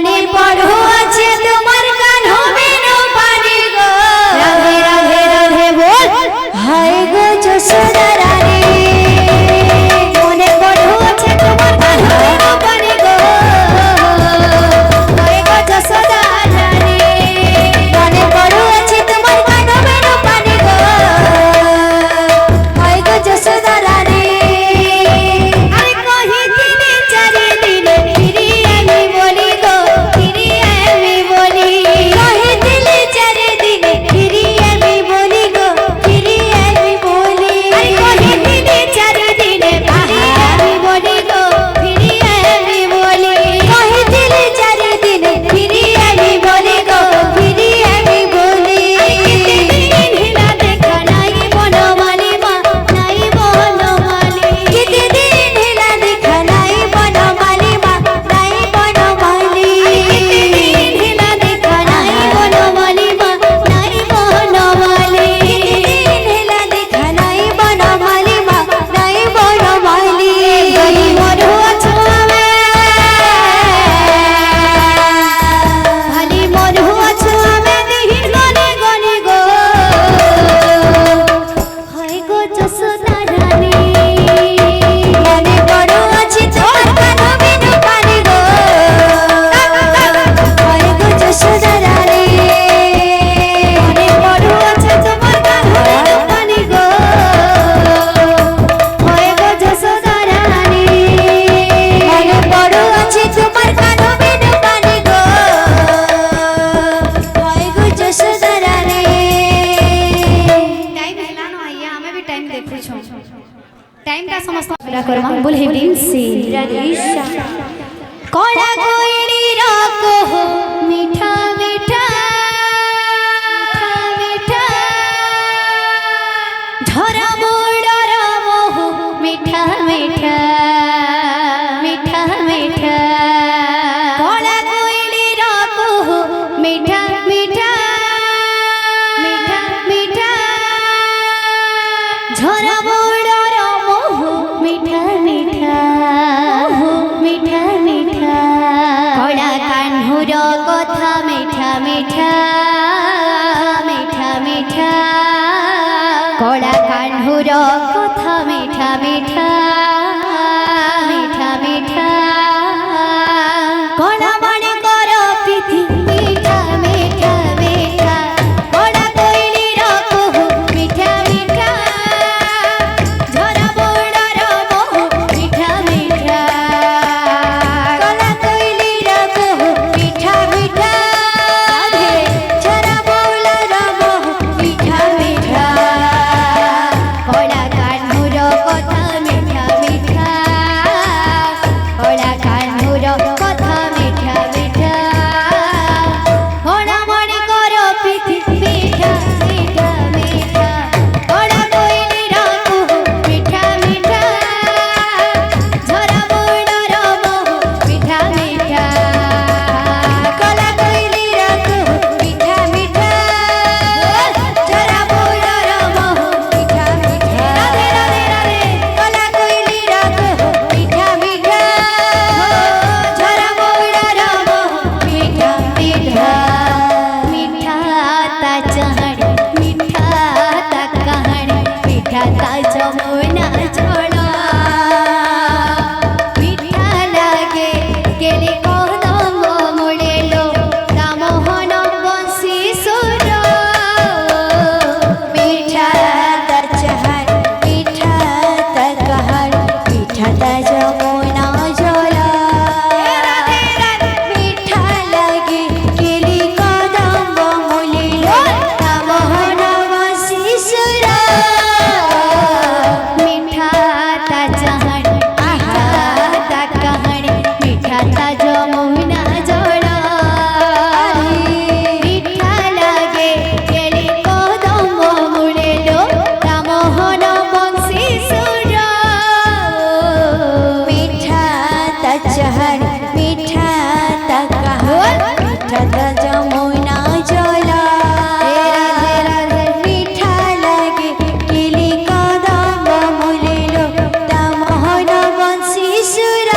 মনে পড়ো আছে তোমার কানো বেনো পানি গো রাধে রাধে রাধে বল হায় গো যশোদা রানী মনে পড়ো আছে তোমার কানো বেনো পানি গো হায় গো যশোদা রানী মনে পড়ো আছে তোমার কানো বেনো পানি গো হায় গো যশোদা রানী আরে কহি দিনে চারি দিনে ফিরি আমি বলি গো ফিরি আমি বলি কহি দিলে চারি দিনে ফিরি আমি বলি গো ফিরি আমি বলি আরে কহি দিনে চারি দিনে ফিরি আমি বলি গো ফিরি আমি বলি কহি দিলে চারি দিনে ফিরি আমি বলি গো ফিরি আমি বলি হিলা দেখা নাই বনমালী মা নাই বনমালী কেতদিন হিলা দেখা নাই বনমালী মা নাই বনমালী কেতদিন হিলা দেখা নাই বনমালী মা নাই বনমালী কেতদিন হিলা দেখা নাই বনমালী মা নাই বনমালী গলি মরু আছো আমে খালি মরু আছো আমে দিহির গনে গনে গো হয় গো যশোদা রানী মনে পড়ো আছে তোমার কানো বেনো পানি গো হয় গো যশোদা রানী মনে পড়ো আছে তোমার কানো বেনো পানি গো হয় গো যশোদা রানী মনে পড়ো আছে তোমার কানো বেনো পানি গো হয় গো যশোদা রানী टाइम हेलानो आइया हमें भी टाइम देखु छो टाइम ता समस्त पूरा करवा बोल हे दिन से राधेशा कोड़ा कोइली राको हो मीठा मीठा मीठा झरा मोड़र मोह मीठा मीठा मीठा मीठा कोड़ा कोइली राको हो मीठा मीठा मीठा मीठा झरा मोड़र मोह मीठा मीठा मीठा मीठा कड़ा कान्हुर कथा मीठा मीठा मीठा मीठा कड़ा कान्हुर कथा मीठा मीठा मीठा मीठा कड़ा मने कर प्रीति मीठा मीठा मीठा कड़ा कोइली रखो मीठा मीठा झरा मोड़र मोह मीठा मीठा कड़ा कोइली रखो मीठा मीठा झरा मोड़र मोह मीठा मीठा कड़ा कान्हुर कथा मीठा मीठा कड़ा कान्हुर कथा मीठा मीठा कड़ा मने कर प्रीति मीठा मीठा मीठा कड़ा कोइली रखो मीठा मीठा झरा मोड़र मोह मीठा मीठा कड़ा कोइली रखो मीठा मीठा झरा मोड़र मोह मीठा मीठा राधे राधे राधे कड़ा कोइली रखो मीठा मीठा झरा मोड़र मोह मीठा मीठा मीठा ता चढ़ मीठा ता कहण मीठा ता जमुना झोड़ा मीठा लागे केले कदम मुड़ेलो रामोहन बंशी सुर मीठा ता चढ़ मीठा ता कहण मीठा ता जमुना झोला मीठा लागे केले कदम मुड़ेलो रामोहन बंशी सुर मीठा ता चढ़ मीठा ता कहण मीठा ता जमुना झोला मीठा लागे केले कदम मुड़ेलो रामोहन बंशी सुर मीठा ता चढ़ मीठा ता कहण मीठा ता जमुना झोला मीठा लागे केले कदम मुड़ेलो रामोहन बंशी सुर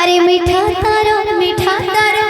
আরে মিঠা তার